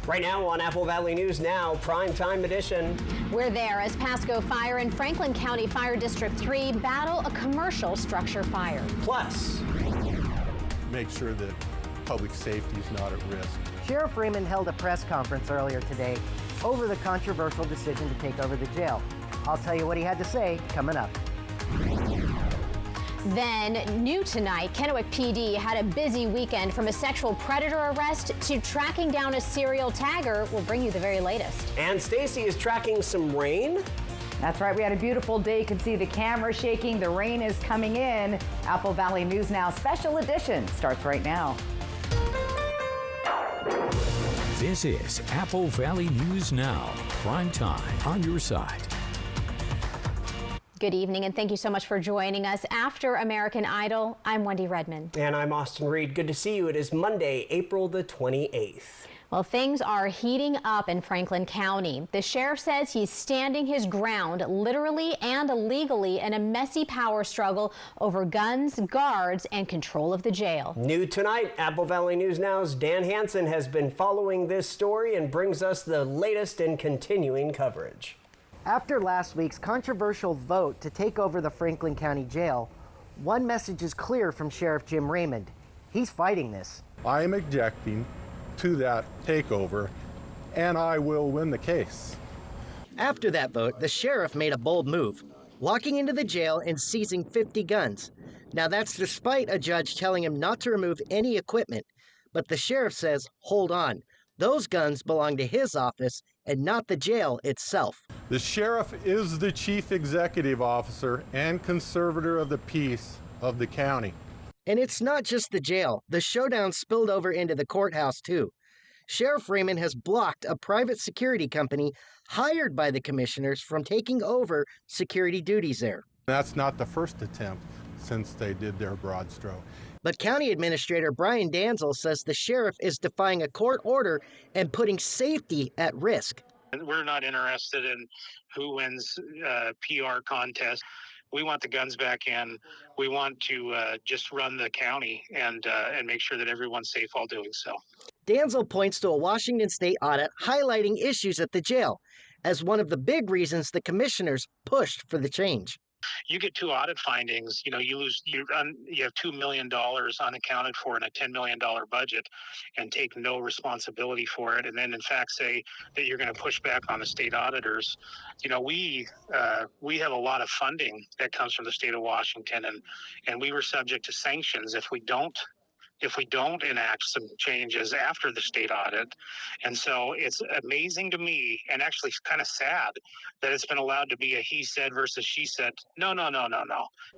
Right now on Apple Valley News Now, Primetime Edition. We're there as Pasco Fire and Franklin County Fire District 3 battle a commercial structure fire. Plus, make sure that public safety is not at risk. Sheriff Freeman held a press conference earlier today over the controversial decision to take over the jail. I'll tell you what he had to say coming up. Then, new tonight, Kennewick PD had a busy weekend from a sexual predator arrest to tracking down a serial tagger. We'll bring you the very latest. And Stacy is tracking some rain. That's right, we had a beautiful day. You can see the camera shaking. The rain is coming in. Apple Valley News Now special edition starts right now. This is Apple Valley News Now, prime time on your side. Good evening, and thank you so much for joining us. After American Idol, I'm Wendy Redmond. And I'm Austin Reed. Good to see you. It is Monday, April the 28th. Well, things are heating up in Franklin County. The sheriff says he's standing his ground literally and illegally in a messy power struggle over guns, guards, and control of the jail. New tonight, Apple Valley News Now's Dan Hansen has been following this story and brings us the latest and continuing coverage. After last week's controversial vote to take over the Franklin County Jail, one message is clear from Sheriff Jim Raymond. He's fighting this. I am objecting to that takeover, and I will win the case. After that vote, the sheriff made a bold move, walking into the jail and seizing 50 guns. Now that's despite a judge telling him not to remove any equipment, but the sheriff says, hold on, those guns belong to his office and not the jail itself. The sheriff is the chief executive officer and conservator of the peace of the county. And it's not just the jail. The showdown spilled over into the courthouse, too. Sheriff Raymond has blocked a private security company hired by the commissioners from taking over security duties there. That's not the first attempt since they did their broad stroke. But County Administrator Brian Danzel says the sheriff is defying a court order and putting safety at risk. We're not interested in who wins PR contest. We want the guns back in. We want to just run the county and make sure that everyone's safe while doing so. Danzel points to a Washington state audit highlighting issues at the jail as one of the big reasons the commissioners pushed for the change. You get two audit findings, you have $2 million unaccounted for in a $10 million budget and take no responsibility for it. And then in fact say that you're going to push back on the state auditors. We have a lot of funding that comes from the state of Washington, and we were subject to sanctions if we don't enact some changes after the state audit. And so it's amazing to me, and actually kind of sad, that it's been allowed to be a he said versus she said. No.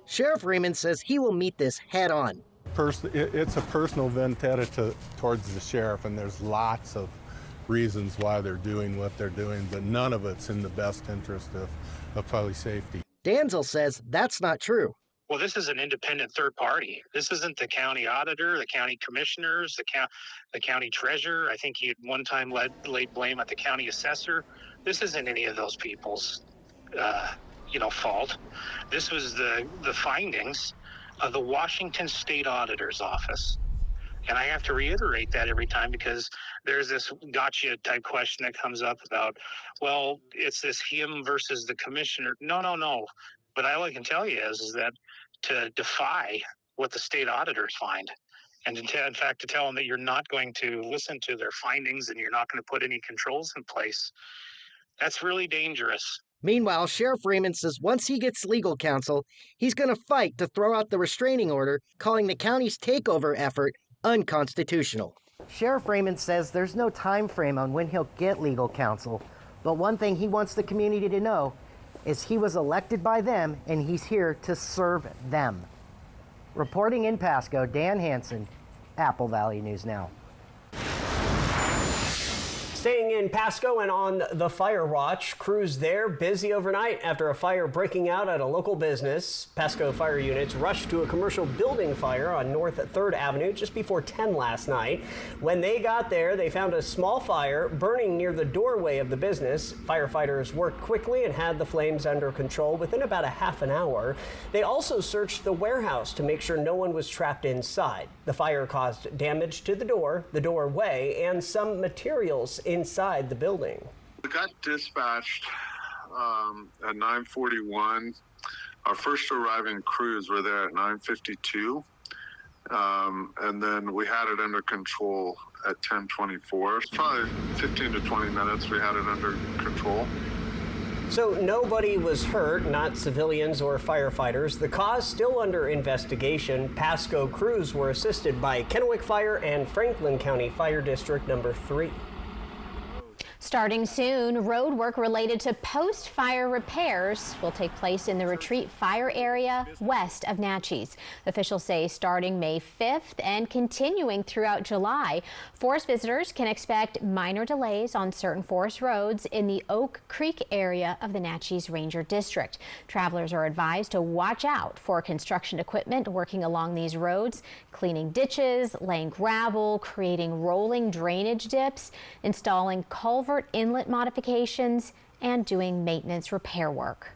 Sheriff Raymond says he will meet this head on. It's a personal vendetta towards the sheriff, and there's lots of reasons why they're doing what they're doing, but none of it's in the best interest of public safety. Danzel says that's not true. Well, this is an independent third party. This isn't the county auditor, the county commissioners, the county treasurer. I think he at one time laid blame at the county assessor. This isn't any of those people's, fault. This was the findings of the Washington State Auditor's Office. And I have to reiterate that every time because there's this gotcha type question that comes up about, well, it's this him versus the commissioner. No. But all I can tell you is that to defy what the state auditors find, and in fact to tell them that you're not going to listen to their findings and you're not going to put any controls in place, that's really dangerous. Meanwhile, Sheriff Raymond says once he gets legal counsel, he's going to fight to throw out the restraining order, calling the county's takeover effort unconstitutional. Sheriff Raymond says there's no time frame on when he'll get legal counsel, but one thing he wants the community to know is he was elected by them and he's here to serve them. Reporting in Pasco, Dan Hansen, Apple Valley News Now. Staying in Pasco and on the fire watch, crews there busy overnight after a fire breaking out at a local business. Pasco fire units rushed to a commercial building fire on North 3rd Avenue just before 10 last night. When they got there, they found a small fire burning near the doorway of the business. Firefighters worked quickly and had the flames under control within about a half an hour. They also searched the warehouse to make sure no one was trapped inside. The fire caused damage to the doorway, and some materials inside the building. We got dispatched at 9:41. Our first arriving crews were there at 9:52. And then we had it under control at 10:24. It's probably 15 to 20 minutes we had it under control. So nobody was hurt, not civilians or firefighters. The cause still under investigation. Pasco crews were assisted by Kennewick Fire and Franklin County Fire District number 3. Starting soon, road work related to post-fire repairs will take place in the Retreat Fire area west of Natchez. Officials say starting May 5th and continuing throughout July, forest visitors can expect minor delays on certain forest roads in the Oak Creek area of the Natchez Ranger District. Travelers are advised to watch out for construction equipment working along these roads, cleaning ditches, laying gravel, creating rolling drainage dips, installing culvert inlet modifications, and doing maintenance repair work.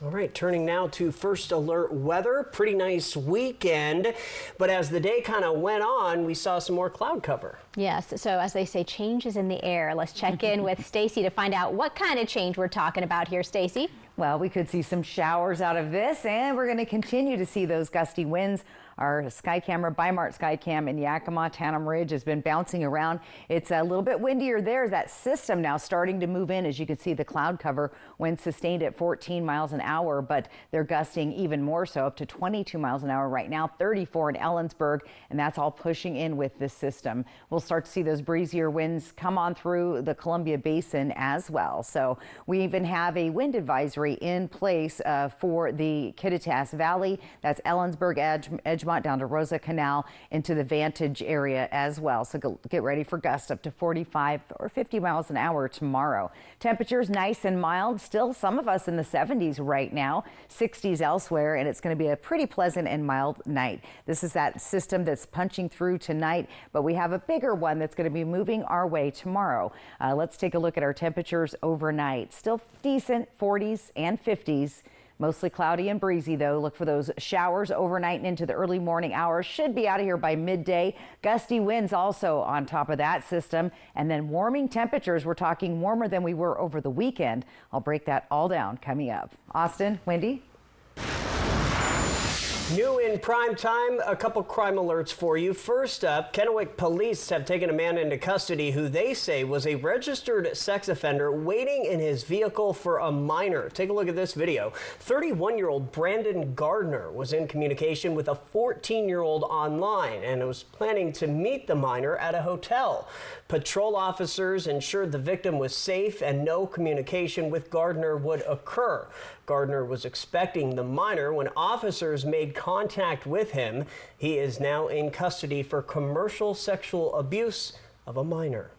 All right, turning now to First Alert weather. Pretty nice weekend, but as the day kind of went on, we saw some more cloud cover. Yes, so as they say, change is in the air. Let's check in with Stacy to find out what kind of change we're talking about here. Stacy? Well, we could see some showers out of this, and we're going to continue to see those gusty winds. Our sky camera, Bimart Skycam in Yakima, Tannum Ridge has been bouncing around. It's a little bit windier there. That system now starting to move in. As you can see, the cloud cover, winds sustained at 14 miles an hour, but they're gusting even more so, up to 22 miles an hour right now, 34 in Ellensburg, and that's all pushing in with this system. We'll start to see those breezier winds come on through the Columbia Basin as well. So we even have a wind advisory in place for the Kittitas Valley. That's Ellensburg, Edgemont down to Rosa Canal into the Vantage area as well. So get ready for gusts up to 45 or 50 miles an hour tomorrow. Temperatures nice and mild. Still some of us in the 70s right now, 60s elsewhere, and it's going to be a pretty pleasant and mild night. This is that system that's punching through tonight, but we have a bigger one that's going to be moving our way tomorrow. Let's take a look at our temperatures overnight. Still decent 40s and 50s. Mostly cloudy and breezy, though. Look for those showers overnight and into the early morning hours. Should be out of here by midday. Gusty winds also on top of that system. And then warming temperatures. We're talking warmer than we were over the weekend. I'll break that all down coming up. Austin, Wendy? New in prime time, a couple crime alerts for you. First up, Kennewick police have taken a man into custody who they say was a registered sex offender waiting in his vehicle for a minor. Take a look at this video. 31-year-old Brandon Gardner was in communication with a 14-year-old online and was planning to meet the minor at a hotel. Patrol officers ensured the victim was safe and no communication with Gardner would occur. Gardner was expecting the minor when officers made contact with him. He is now in custody for commercial sexual abuse of a minor.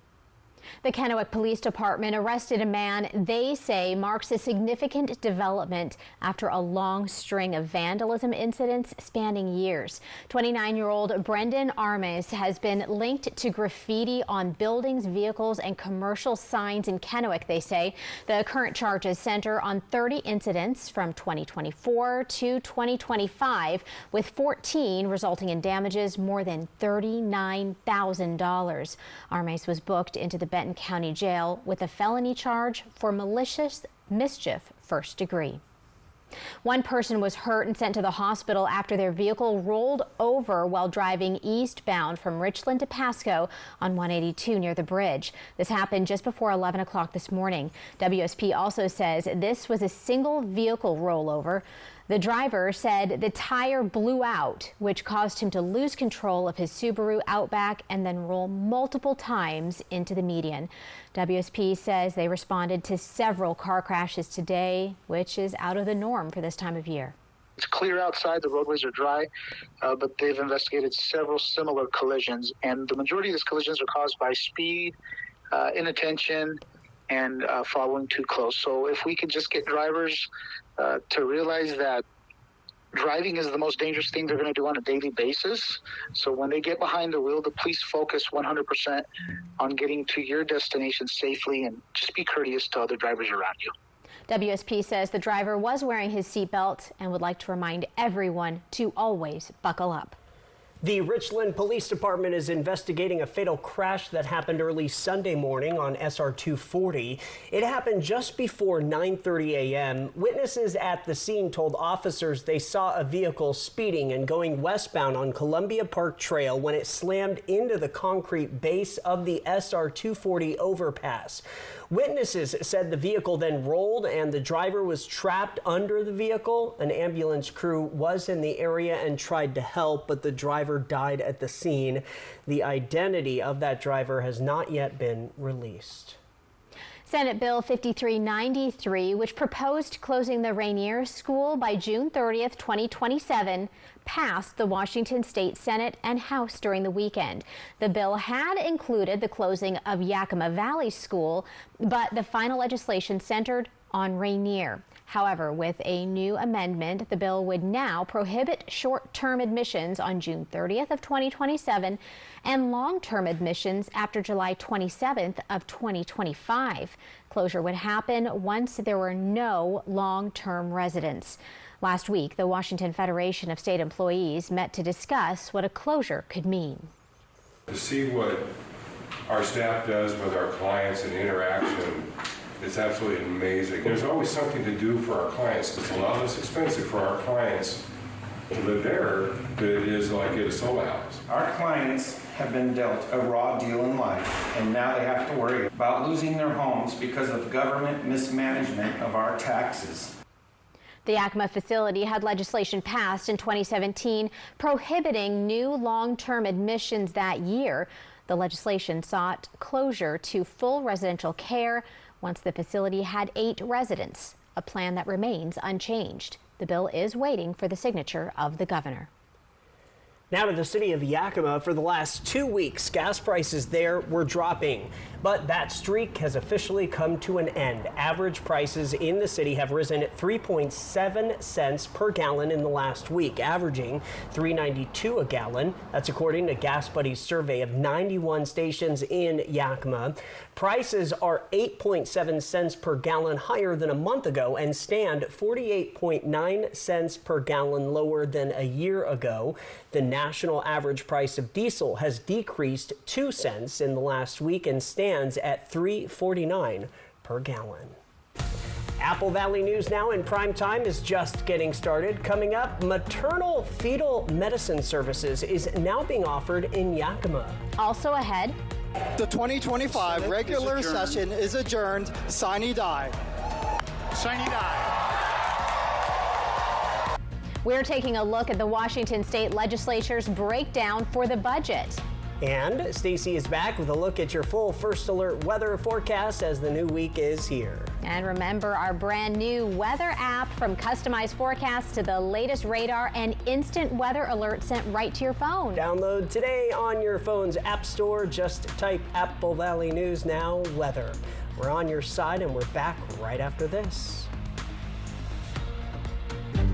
The Kennewick Police Department arrested a man they say marks a significant development after a long string of vandalism incidents spanning years. 29-year-old Brendan Armes has been linked to graffiti on buildings, vehicles, and commercial signs in Kennewick, they say. The current charges center on 30 incidents from 2024 to 2025, with 14 resulting in damages more than $39,000. Armes was booked into the Benton County Jail with a felony charge for malicious mischief, first degree. One person was hurt and sent to the hospital after their vehicle rolled over while driving eastbound from Richland to Pasco on 182 near the bridge. This happened just before 11 o'clock this morning. WSP also says this was a single vehicle rollover. The driver said the tire blew out, which caused him to lose control of his Subaru Outback and then roll multiple times into the median. WSP says they responded to several car crashes today, which is out of the norm for this time of year. It's clear outside, the roadways are dry, but they've investigated several similar collisions, and the majority of these collisions are caused by speed, inattention, and following too close. So if we could just get drivers to realize that driving is the most dangerous thing they're going to do on a daily basis. So when they get behind the wheel, to please focus 100% on getting to your destination safely and just be courteous to other drivers around you. WSP says the driver was wearing his seatbelt and would like to remind everyone to always buckle up. The Richland Police Department is investigating a fatal crash that happened early Sunday morning on SR 240. It happened just before 9:30 a.m. Witnesses at the scene told officers they saw a vehicle speeding and going westbound on Columbia Park Trail when it slammed into the concrete base of the SR 240 overpass. Witnesses said the vehicle then rolled and the driver was trapped under the vehicle. An ambulance crew was in the area and tried to help, but the driver died at the scene. The identity of that driver has not yet been released. Senate Bill 5393, which proposed closing the Rainier School by June 30th, 2027, passed the Washington State Senate and House during the weekend. The bill had included the closing of Yakima Valley School, but the final legislation centered on Rainier. However, with a new amendment, the bill would now prohibit short-term admissions on June 30th of 2027 and long-term admissions after July 27th of 2025. Closure would happen once there were no long-term residents. Last week, the Washington Federation of State Employees met to discuss what a closure could mean. To see what our staff does with our clients and interaction, it's absolutely amazing. There's always something to do for our clients. It's a lot less expensive for our clients to live there than it is like at a solo house. Our clients have been dealt a raw deal in life, and now they have to worry about losing their homes because of government mismanagement of our taxes. The Yakima facility had legislation passed in 2017 prohibiting new long-term admissions that year. The legislation sought closure to full residential care once the facility had 8 residents, a plan that remains unchanged. The bill is waiting for the signature of the governor. Now to the city of Yakima. For the last 2 weeks, gas prices there were dropping, but that streak has officially come to an end. Average prices in the city have risen at 3.7 cents per gallon in the last week, averaging $3.92 a gallon. That's according to Gas Buddy's survey of 91 stations in Yakima. Prices are 8.7 cents per gallon higher than a month ago and stand 48.9 cents per gallon lower than a year ago. The national average price of diesel has decreased 2 cents in the last week and stands at $3.49 per gallon. Apple Valley News now in prime time is just getting started. Coming up, maternal fetal medicine services is now being offered in Yakima. Also ahead, the 2025 regular session is adjourned. Sine die. Sine die. We're taking a look at the Washington State Legislature's breakdown for the budget. And Stacy is back with a look at your full First Alert weather forecast as the new week is here. And remember our brand new weather app, from customized forecasts to the latest radar and instant weather alerts sent right to your phone. Download today on your phone's app store. Just type Apple Valley News Now weather. We're on your side and we're back right after this.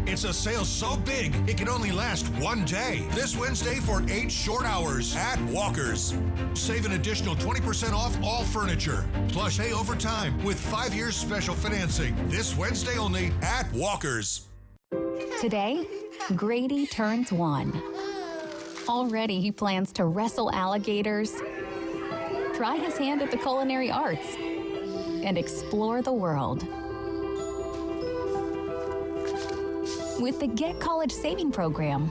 It's a sale so big, it can only last one day. This Wednesday for 8 short hours at Walker's. Save an additional 20% off all furniture. Plus pay over time with 5 years special financing. This Wednesday only at Walker's. Today, Grady turns 1. Already he plans to wrestle alligators, try his hand at the culinary arts, and explore the world. With the Get College Saving Program,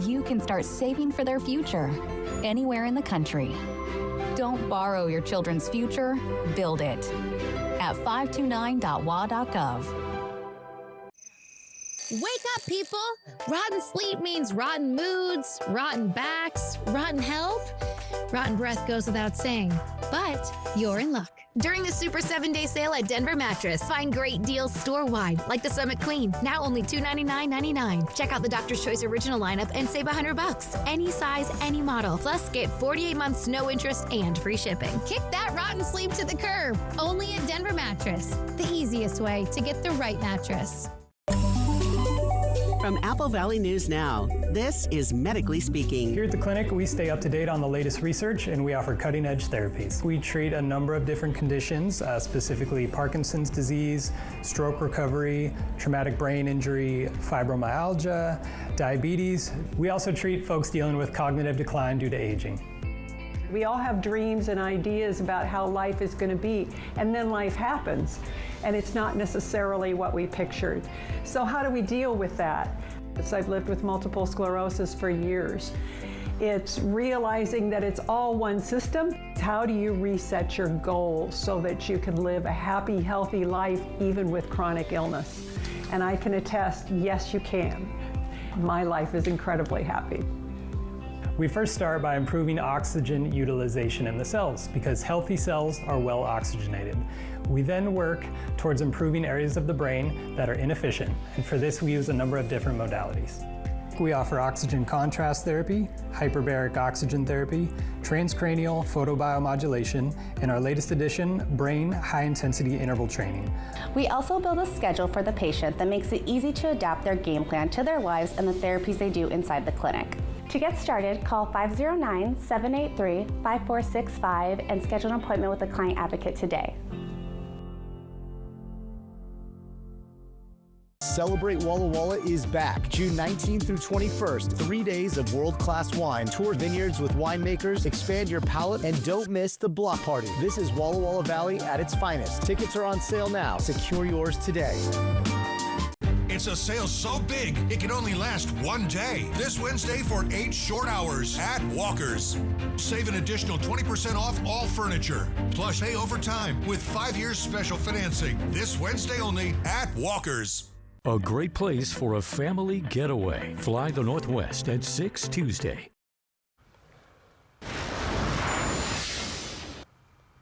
you can start saving for their future anywhere in the country. Don't borrow your children's future, build it at 529.wa.gov. Wake up, people! Rotten sleep means rotten moods, rotten backs, rotten health. Rotten breath goes without saying, but you're in luck. During the Super 7-Day Sale at Denver Mattress, find great deals store-wide, like the Summit Queen, now only $299.99. Check out the Doctor's Choice Original lineup and save $100. Any size, any model. Plus, get 48 months no interest and free shipping. Kick that rotten sleep to the curb. Only at Denver Mattress, the easiest way to get the right mattress. From Apple Valley News Now, this is Medically Speaking. Here at the clinic, we stay up to date on the latest research and we offer cutting-edge therapies. We treat a number of different conditions, specifically Parkinson's disease, stroke recovery, traumatic brain injury, fibromyalgia, diabetes. We also treat folks dealing with cognitive decline due to aging. We all have dreams and ideas about how life is going to be, and then life happens, and it's not necessarily what we pictured. So how do we deal with that? I've lived with multiple sclerosis for years. It's realizing that it's all one system. How do you reset your goals so that you can live a happy, healthy life even with chronic illness? And I can attest, yes, you can. My life is incredibly happy. We first start by improving oxygen utilization in the cells because healthy cells are well oxygenated. We then work towards improving areas of the brain that are inefficient, and for this we use a number of different modalities. We offer oxygen contrast therapy, hyperbaric oxygen therapy, transcranial photobiomodulation, and our latest addition, brain high-intensity interval training. We also build a schedule for the patient that makes it easy to adapt their game plan to their lives and the therapies they do inside the clinic. To get started, call 509-783-5465 and schedule an appointment with a client advocate today. Celebrate Walla Walla is back June 19th through 21st. 3 days of world-class wine. Tour vineyards with winemakers, expand your palate, and don't miss the block party. This is Walla Walla Valley at its finest. Tickets are on sale now. Secure yours today. It's a sale so big, it can only last one day. This Wednesday for 8 short hours at Walker's. Save an additional 20% off all furniture. Plus pay over time with 5 years special financing. This Wednesday only at Walker's. A great place for a family getaway. Fly the Northwest at 6 Tuesday.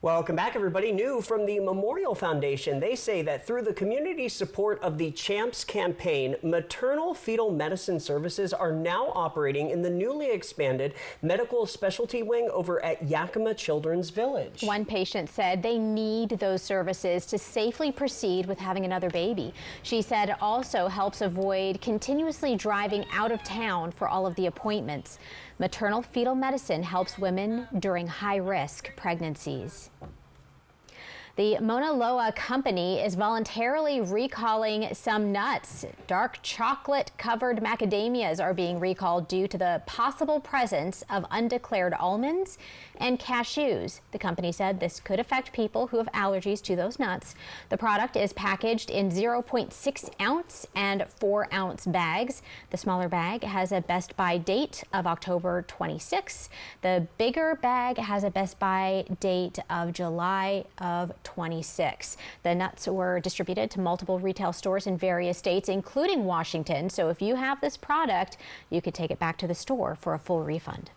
Welcome back, everybody. New from the Memorial Foundation. They say that through the community support of the CHAMPS campaign, maternal fetal medicine services are now operating in the newly expanded medical specialty wing over at Yakima Children's Village. One patient said they need those services to safely proceed with having another baby. She said it also helps avoid continuously driving out of town for all of the appointments. Maternal fetal medicine helps women during high-risk pregnancies. The Mauna Loa company is voluntarily recalling some nuts. Dark chocolate-covered macadamias are being recalled due to the possible presence of undeclared almonds and cashews. The company said this could affect people who have allergies to those nuts. The product is packaged in 0.6 ounce and 4 ounce bags. The smaller bag has a best by date of October 26. The bigger bag has a best by date of July of 26. The nuts were distributed to multiple retail stores in various states, including Washington. So if you have this product, you could take it back to the store for a full refund.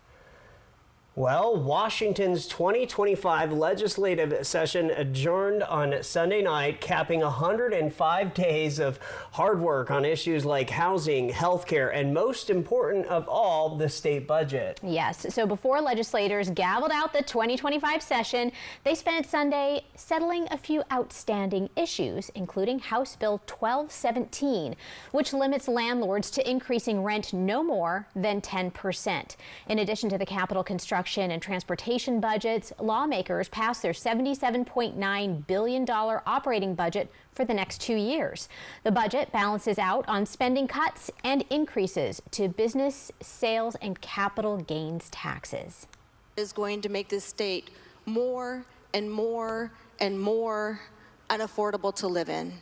Well, Washington's 2025 legislative session adjourned on Sunday night, capping 105 days of hard work on issues like housing, healthcare, and most important of all, the state budget. Yes, so before legislators gavelled out the 2025 session, they spent Sunday settling a few outstanding issues, including House Bill 1217, which limits landlords to increasing rent no more than 10%. In addition to the capital construction and transportation budgets, lawmakers passed their $77.9 billion operating budget for the next 2 years. The budget balances out on spending cuts and increases to business, sales, and capital gains taxes. Is going to make this state more and more and more unaffordable to live in.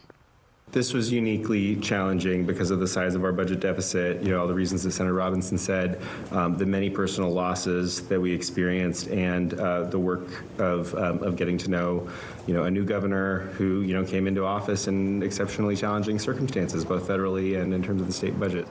This was uniquely challenging because of the size of our budget deficit, all the reasons that Senator Robinson said, the many personal losses that we experienced, and the work of getting to know, a new governor who, came into office in exceptionally challenging circumstances, both federally and in terms of the state budget.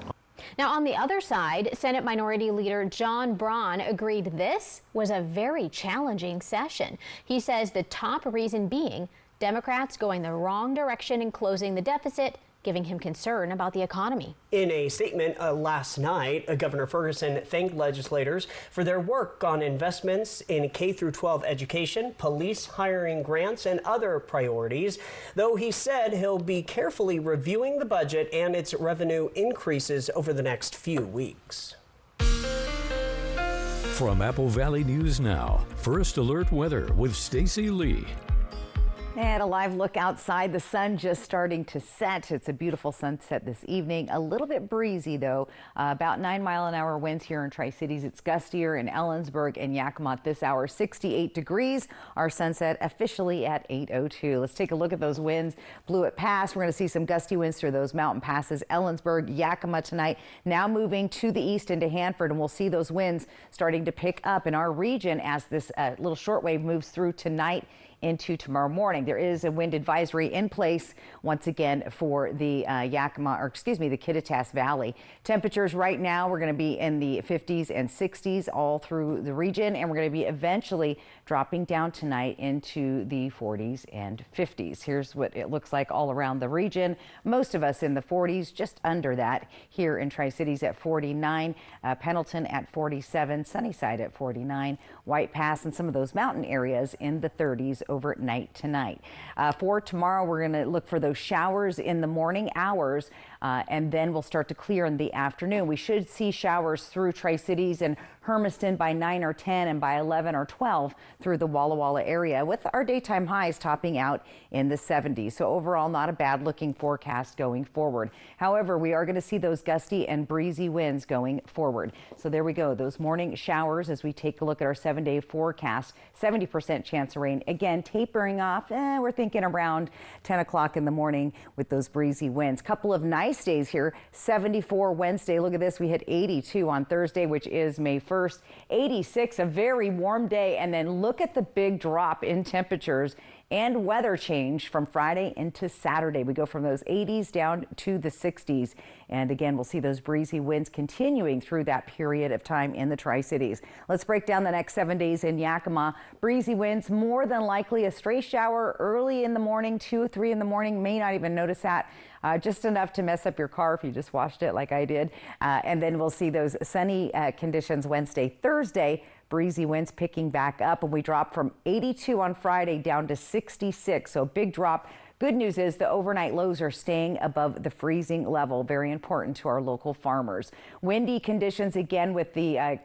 Now, on the other side, Senate Minority Leader John Braun agreed this was a very challenging session. He says the top reason being Democrats going the wrong direction in closing the deficit giving him concern about the economy. In a statement last night, Governor Ferguson thanked legislators for their work on investments in K-12 education, police hiring grants, and other priorities, though he said he'll be carefully reviewing the budget and its revenue increases over the next few weeks. From Apple Valley News Now, First Alert Weather with Stacy Lee. And a live look outside. The sun just starting to set. It's a beautiful sunset this evening. A little bit breezy, though. About 9-mile-an-hour winds here in Tri-Cities. It's gustier in Ellensburg and Yakima this hour. 68 degrees. Our sunset officially at 8:02. Let's take a look at those winds. Blew it past. We're going to see some gusty winds through those mountain passes. Ellensburg, Yakima tonight. Now moving to the east into Hanford, and we'll see those winds starting to pick up in our region as this little shortwave moves through tonight into tomorrow morning. There is a wind advisory in place once again for the the Kittitas Valley. Temperatures right now, we're going to be in the 50s and 60s all through the region, and we're going to be eventually dropping down tonight into the 40s and 50s. Here's what it looks like all around the region. Most of us in the 40s, just under that here in Tri-Cities at 49, Pendleton at 47, Sunnyside at 49, White Pass and some of those mountain areas in the 30s overnight tonight. For tomorrow, we're going to look for those showers in the morning hours, and then we'll start to clear in the afternoon. We should see showers through Tri-Cities and Hermiston by 9 or 10 and by 11 or 12 through the Walla Walla area, with our daytime highs topping out in the 70s. So overall, not a bad looking forecast going forward. However, we are going to see those gusty and breezy winds going forward. So there we go. Those morning showers as we take a look at our 7-day forecast. 70% chance of rain. Again, tapering off. We're thinking around 10 o'clock in the morning with those breezy winds. Couple of nice days here. 74 Wednesday. Look at this. We hit 82 on Thursday, which is May 1st. 86, a very warm day. And then look at the big drop in temperatures and weather change from Friday into Saturday. We go from those 80s down to the 60s. And again, we'll see those breezy winds continuing through that period of time in the Tri-Cities. Let's break down the next 7 days in Yakima. Breezy winds, more than likely a stray shower early in the morning, 2 or 3 in the morning. May not even notice that. Just enough to mess up your car if you just washed it like I did. And then we'll see those sunny conditions Wednesday, Thursday. Breezy winds picking back up, and we drop from 82 on Friday down to 66. So big drop. Good news is the overnight lows are staying above the freezing level. Very important to our local farmers. Windy conditions again with the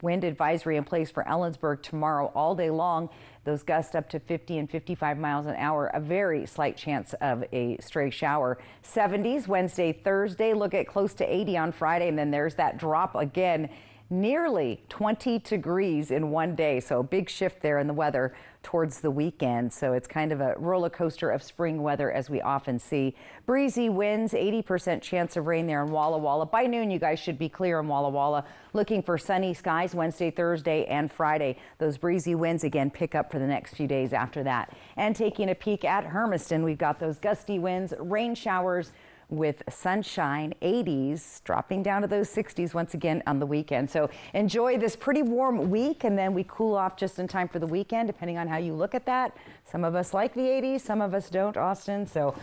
wind advisory in place for Ellensburg tomorrow all day long. Those gusts up to 50 and 55 miles an hour. A very slight chance of a stray shower. 70s Wednesday, Thursday. Look at close to 80 on Friday, and then there's that drop again. Nearly 20 degrees in one day. So a big shift there in the weather towards the weekend. So it's kind of a roller coaster of spring weather as we often see. Breezy winds, 80% chance of rain there in Walla Walla. By noon, you guys should be clear in Walla Walla. Looking for sunny skies Wednesday, Thursday, and Friday. Those breezy winds again pick up for the next few days after that. And taking a peek at Hermiston, we've got those gusty winds, rain showers, with sunshine, 80s, dropping down to those 60s once again on the weekend. So enjoy this pretty warm week, and then we cool off just in time for the weekend, depending on how you look at that. Some of us like the 80s, some of us don't, Austin, so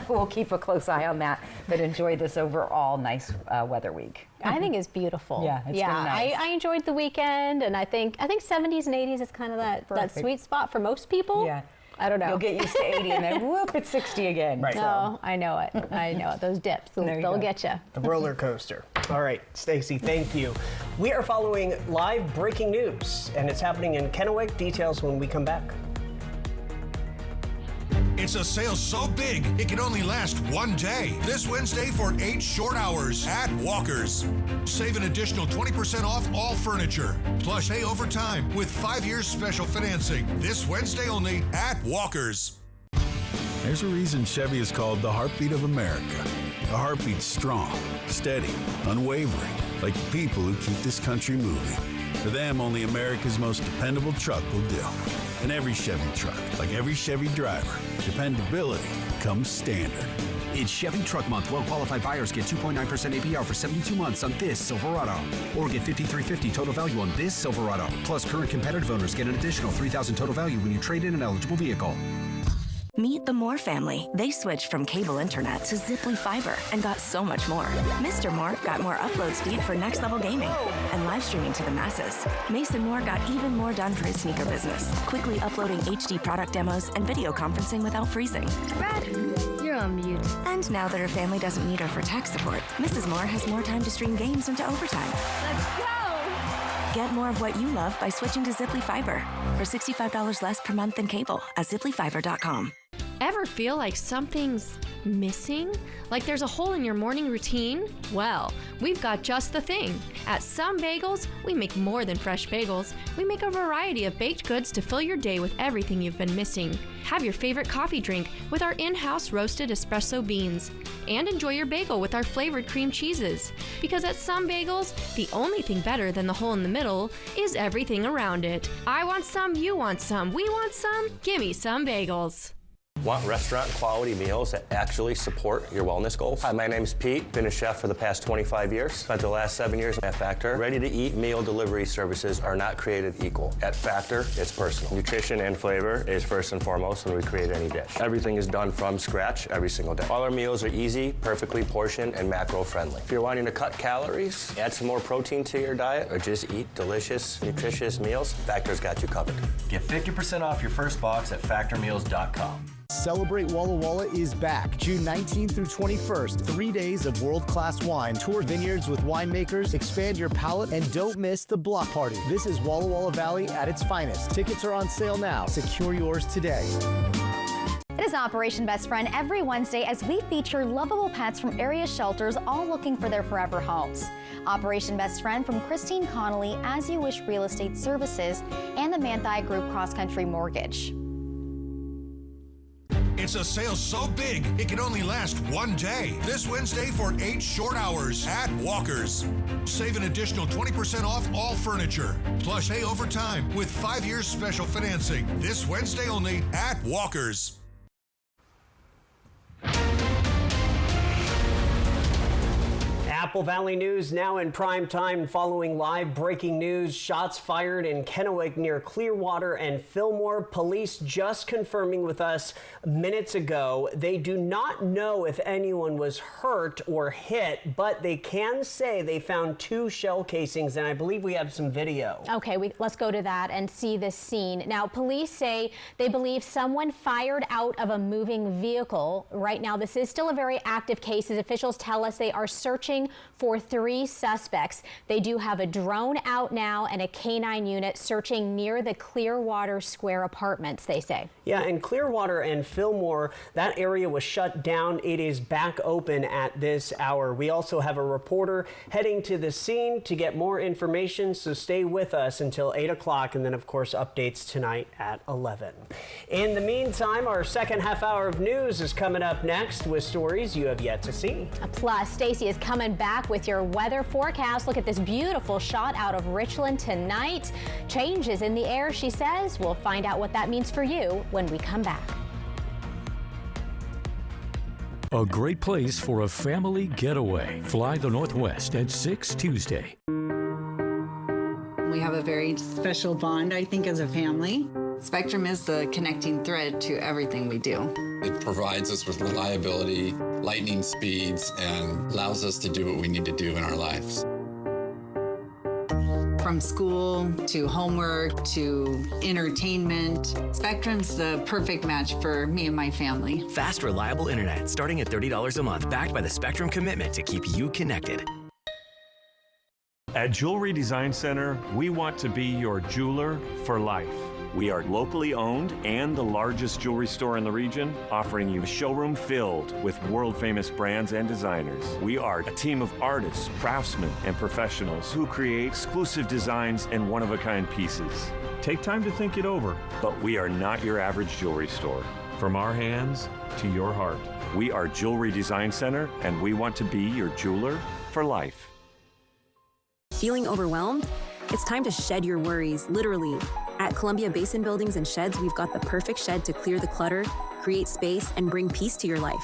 we'll keep a close eye on that, but enjoy this overall nice weather week. I think it's beautiful. Yeah, it's really nice. I enjoyed the weekend, and I think 70s and 80s is kind of that sweet spot for most people. Yeah. I don't know. You'll get used to 80 and then whoop, it's 60 again. Right. No, I know it. I know it. Those dips, they'll get you. The roller coaster. All right, Stacy, thank you. We are following live breaking news, and it's happening in Kennewick. Details when we come back. It's a sale so big, it can only last one day. This Wednesday for 8 short hours at Walker's. Save an additional 20% off all furniture. Plus, pay over time with 5 years special financing. This Wednesday only at Walker's. There's a reason Chevy is called the heartbeat of America. A heartbeat strong, steady, unwavering, like the people who keep this country moving. For them, only America's most dependable truck will do. And every Chevy truck, like every Chevy driver, dependability comes standard. It's Chevy Truck Month. Well-qualified buyers get 2.9% APR for 72 months on this Silverado. Or get $5,350 total value on this Silverado. Plus, current competitive owners get an additional $3,000 total value when you trade in an eligible vehicle. Meet the Moore family. They switched from cable internet to Ziply Fiber and got so much more. Mr. Moore got more upload speed for next-level gaming and live streaming to the masses. Mason Moore got even more done for his sneaker business, quickly uploading HD product demos and video conferencing without freezing. Brad, you're on mute. And now that her family doesn't need her for tech support, Mrs. Moore has more time to stream games into overtime. Let's go! Get more of what you love by switching to Ziply Fiber for $65 less per month than cable at ziplyfiber.com. Ever feel like something's missing? Like there's a hole in your morning routine? Well, we've got just the thing. At Some Bagels, we make more than fresh bagels. We make a variety of baked goods to fill your day with everything you've been missing. Have your favorite coffee drink with our in-house roasted espresso beans. And enjoy your bagel with our flavored cream cheeses. Because at Some Bagels, the only thing better than the hole in the middle is everything around it. I want some, you want some, we want some. Gimme Some Bagels. Want restaurant quality meals that actually support your wellness goals? Hi, my name's Pete. Been a chef for the past 25 years. Spent the last 7 years at Factor. Ready-to-eat meal delivery services are not created equal. At Factor, it's personal. Nutrition and flavor is first and foremost when we create any dish. Everything is done from scratch every single day. All our meals are easy, perfectly portioned, and macro-friendly. If you're wanting to cut calories, add some more protein to your diet, or just eat delicious, nutritious meals, Factor's got you covered. Get 50% off your first box at factormeals.com. Celebrate Walla Walla is back June 19th through 21st. 3 days of world-class wine. Tour vineyards with winemakers, expand your palate, and don't miss the block party. This is Walla Walla Valley at its finest. Tickets are on sale now. Secure yours today. It is Operation Best Friend every Wednesday as we feature lovable pets from area shelters all looking for their forever homes. Operation Best Friend from Christine Connolly, As You Wish Real Estate Services, and the Manthai Group Cross Country Mortgage. It's a sale so big, it can only last one day. This Wednesday for 8 short hours at Walker's. Save an additional 20% off all furniture. Plus pay over time with 5 years special financing. This Wednesday only at Walker's. Apple Valley News now in prime time following live breaking news. Shots fired in Kennewick near Clearwater and Fillmore. Police just confirming with us minutes ago. They do not know if anyone was hurt or hit, but they can say they found 2 shell casings, and I believe we have some video. Okay, let's go to that and see this scene. Now, police say they believe someone fired out of a moving vehicle. Right now, this is still a very active case. As officials tell us, they are searching for 3 suspects. They do have a drone out now and a K9 unit searching near the Clearwater Square apartments, they say. Yeah, and Clearwater and Fillmore, that area was shut down. It is back open at this hour. We also have a reporter heading to the scene to get more information, so stay with us until 8 o'clock, and then, of course, updates tonight at 11. In the meantime, our second half hour of news is coming up next with stories you have yet to see. Plus, Stacy is coming back with your weather forecast. Look at this beautiful shot out of Richland tonight. Changes in the air, she says. We'll find out what that means for you when we come back. A great place for a family getaway. Fly the Northwest at 6 Tuesday. We have a very special bond, I think, as a family. Spectrum is the connecting thread to everything we do. It provides us with reliability, lightning speeds, and allows us to do what we need to do in our lives. From school to homework to entertainment, Spectrum's the perfect match for me and my family. Fast, reliable internet starting at $30 a month, backed by the Spectrum commitment to keep you connected. At Jewelry Design Center, we want to be your jeweler for life. We are locally owned and the largest jewelry store in the region, offering you a showroom filled with world-famous brands and designers. We are a team of artists, craftsmen, and professionals who create exclusive designs and one-of-a-kind pieces. Take time to think it over, but we are not your average jewelry store. From our hands to your heart, we are Jewelry Design Center, and we want to be your jeweler for life. Feeling overwhelmed? It's time to shed your worries, literally. At Columbia Basin Buildings and Sheds, we've got the perfect shed to clear the clutter, create space, and bring peace to your life.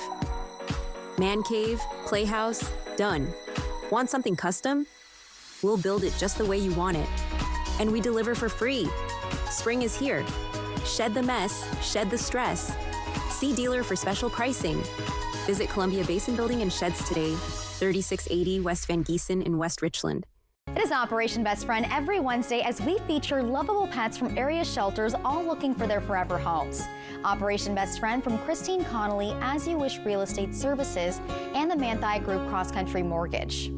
Man cave, playhouse, done. Want something custom? We'll build it just the way you want it. And we deliver for free. Spring is here. Shed the mess, shed the stress. See dealer for special pricing. Visit Columbia Basin Building and Sheds today, 3680 West Van Giesen in West Richland. It is Operation Best Friend every Wednesday as we feature lovable pets from area shelters all looking for their forever homes. Operation Best Friend from Christine Connolly, As You Wish Real Estate Services, and the Manthai Group Cross Country Mortgage.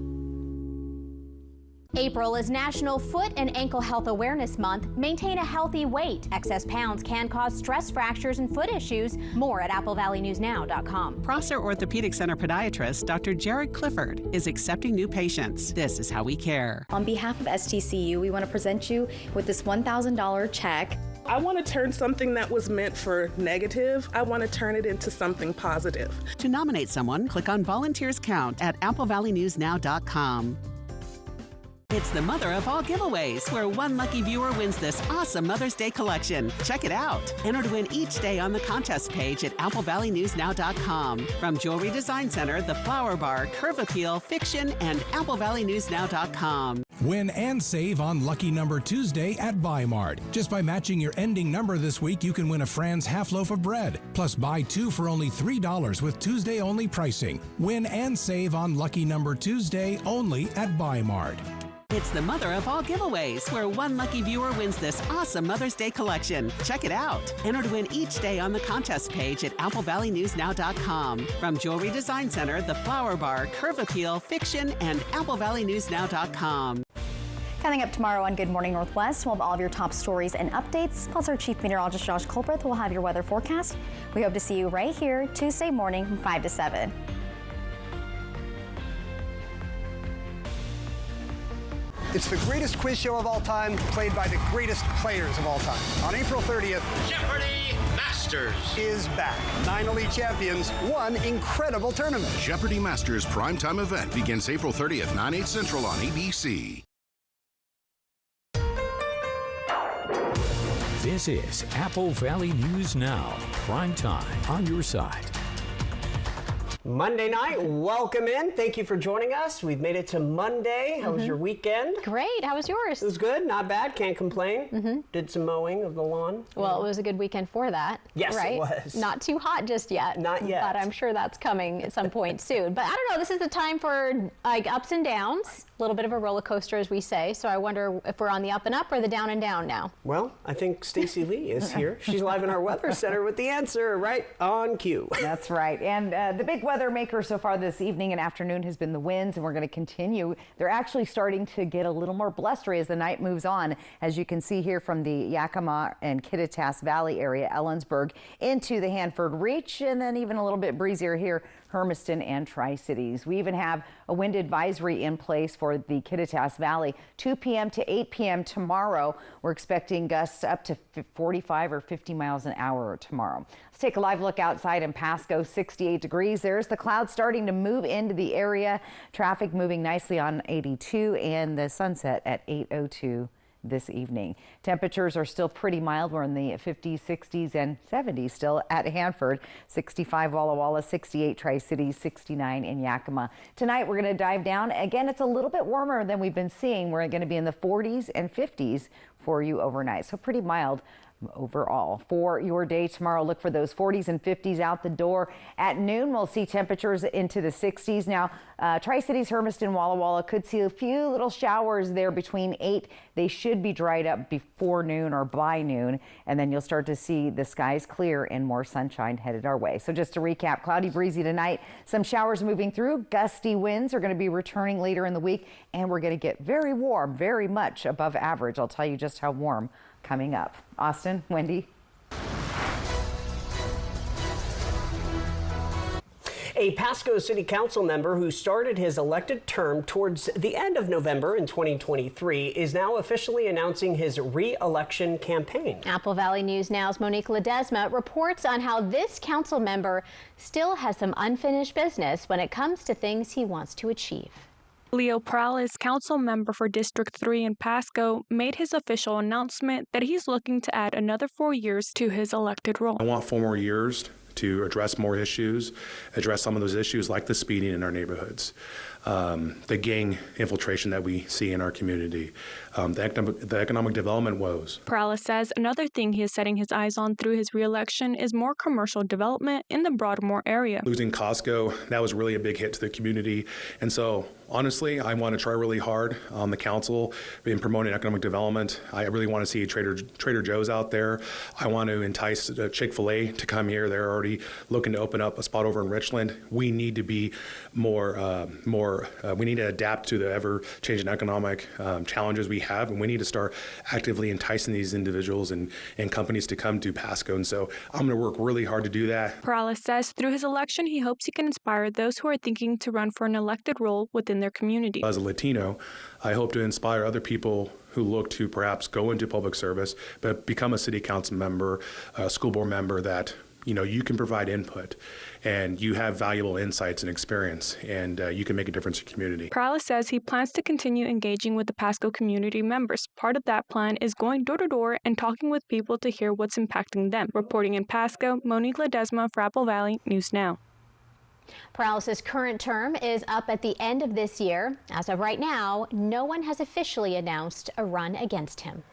April is National Foot and Ankle Health Awareness Month. Maintain a healthy weight. Excess pounds can cause stress fractures and foot issues. More at applevalleynewsnow.com. Prosser Orthopedic Center podiatrist Dr. Jared Clifford is accepting new patients. This is how we care. On behalf of STCU, we want to present you with this $1,000 check. I want to turn something that was meant for negative, I want to turn it into something positive. To nominate someone, click on Volunteers Count at applevalleynewsnow.com. It's the mother of all giveaways, where one lucky viewer wins this awesome Mother's Day collection. Check it out. Enter to win each day on the contest page at applevalleynewsnow.com. From Jewelry Design Center, The Flower Bar, Curve Appeal, Fiction, and applevalleynewsnow.com. Win and save on Lucky Number Tuesday at Buy-Mart. Just by matching your ending number this week, you can win a Fran's half loaf of bread. Plus, buy two for only $3 with Tuesday-only pricing. Win and save on Lucky Number Tuesday only at Buy-Mart. It's the mother of all giveaways, where one lucky viewer wins this awesome Mother's Day collection. Check it out. Enter to win each day on the contest page at applevalleynewsnow.com. From Jewelry Design Center, The Flower Bar, Curve Appeal, Fiction, and applevalleynewsnow.com. Coming up tomorrow on Good Morning Northwest, we'll have all of your top stories and updates. Plus, our Chief Meteorologist Josh Colbreth will have your weather forecast. We hope to see you right here Tuesday morning from 5 to 7. It's the greatest quiz show of all time, played by the greatest players of all time. On April 30th, Jeopardy Masters is back. 9 elite champions, one incredible tournament. Jeopardy Masters primetime event begins April 30th, 9/8 Central on ABC. This is Apple Valley News Now, primetime on your side. Monday night, welcome in. Thank you for joining us. We've made it to Monday. How was your weekend? Great. How was yours? It was good. Not bad. Can't complain. Did some mowing of the lawn. Well, it was a good weekend for that. Yes, right? it was. Not too hot just yet. Not yet. But I'm sure that's coming at some point soon. But I don't know. This is the time for like ups and downs. A little bit of a roller coaster, as we say. So I wonder if we're on the up and up or the down and down now. Well, I think Stacy Lee is here. She's live in our weather center with the answer right on cue. That's right. And the big weather maker so far this evening and afternoon has been the winds, and we're going to continue. They're actually starting to get a little more blustery as the night moves on, as you can see here from the Yakima and Kittitas Valley area, Ellensburg, into the Hanford Reach, and then even a little bit breezier here, Hermiston and Tri-Cities. We even have a wind advisory in place for the Kittitas Valley, 2 p.m. to 8 p.m. tomorrow. We're expecting gusts up to 45 or 50 miles an hour tomorrow. Let's take a live look outside in Pasco, 68 degrees. There's the clouds starting to move into the area. Traffic moving nicely on 82 and the sunset at 8:02. This evening. Temperatures are still pretty mild. We're in the 50s, 60s, and 70s still at Hanford. 65 Walla Walla, 68 Tri-Cities, 69 in Yakima. Tonight we're going to dive down. Again, it's a little bit warmer than we've been seeing. We're going to be in the 40s and 50s for you overnight. So pretty mild overall. For your day tomorrow, look for those 40s and 50s out the door. At noon, we'll see temperatures into the 60s. Now, Tri-Cities, Hermiston, Walla Walla could see a few little showers there between 8. They should be dried up before noon or by noon, and then you'll start to see the skies clear and more sunshine headed our way. So just to recap, cloudy, breezy tonight, some showers moving through, gusty winds are going to be returning later in the week, and we're going to get very warm, very much above average. I'll tell you just how warm coming up. Austin, Wendy. A Pasco City Council member who started his elected term towards the end of November in 2023 is now officially announcing his re-election campaign. Apple Valley News Now's Monique Ledesma reports on how this council member still has some unfinished business when it comes to things he wants to achieve. Leo Prowlis, council member for District 3 in Pasco, made his official announcement that he's looking to add another 4 years to his elected role. I want 4 more years to address more issues, address some of those issues like the speeding in our neighborhoods. the gang infiltration that we see in our community, the economic development woes. Perales says another thing he is setting his eyes on through his reelection is more commercial development in the Broadmoor area. Losing Costco, that was really a big hit to the community. And so, honestly, I want to try really hard on the council in promoting economic development. I really want to see Trader Joe's out there. I want to entice Chick-fil-A to come here. They're already looking to open up a spot over in Richland. We need to be we need to adapt to the ever-changing economic challenges we have, and we need to start actively enticing these individuals and companies to come to Pasco. And so I'm going to work really hard to do that. Perales says through his election, he hopes he can inspire those who are thinking to run for an elected role within their community. As a Latino, I hope to inspire other people who look to perhaps go into public service, but become a city council member, a school board member, that you can provide input and you have valuable insights and experience, and you can make a difference in your community. Perales says he plans to continue engaging with the Pasco community members. Part of that plan is going door to door and talking with people to hear what's impacting them. Reporting in Pasco, Monique Ledesma for Apple Valley News Now. Perales' current term is up at the end of this year. As of right now, no one has officially announced a run against him.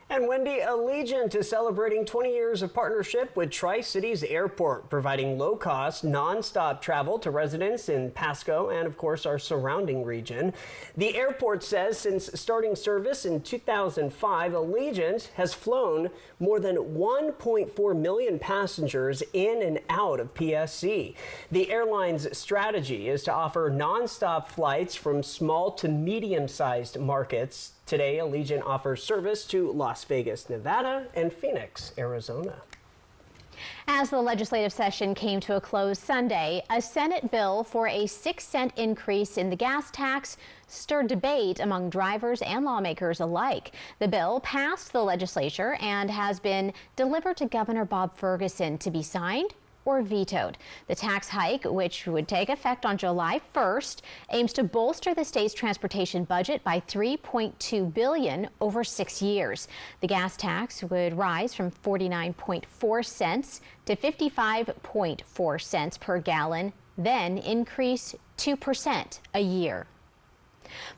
And Wendy, Allegiant is celebrating 20 years of partnership with Tri-Cities Airport, providing low-cost, non-stop travel to residents in Pasco and, of course, our surrounding region. The airport says since starting service in 2005, Allegiant has flown more than 1.4 million passengers in and out of PSC. The airline's strategy is to offer non-stop flights from small to medium-sized markets. Today, Allegiant offers service to Las Vegas, Nevada, and Phoenix, Arizona. As the legislative session came to a close Sunday, a Senate bill for a 6-cent increase in the gas tax stirred debate among drivers and lawmakers alike. The bill passed the legislature and has been delivered to Governor Bob Ferguson to be signed or vetoed. The tax hike, which would take effect on July 1st, aims to bolster the state's transportation budget by $3.2 billion over 6 years. The gas tax would rise from 49.4 cents to 55.4 cents per gallon, then increase 2% a year.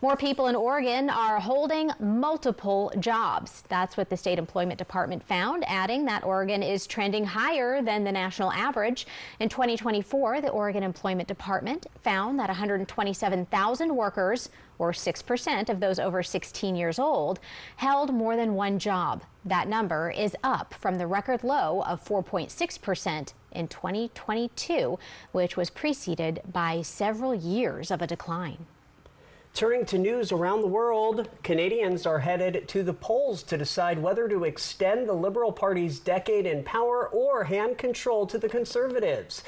More people in Oregon are holding multiple jobs. That's what the state employment department found, adding that Oregon is trending higher than the national average. In 2024, the Oregon Employment Department found that 127,000 workers, or 6% of those over 16 years old, held more than one job. That number is up from the record low of 4.6% in 2022, which was preceded by several years of a decline. Turning to news around the world, Canadians are headed to the polls to decide whether to extend the Liberal Party's decade in power or hand control to the Conservatives.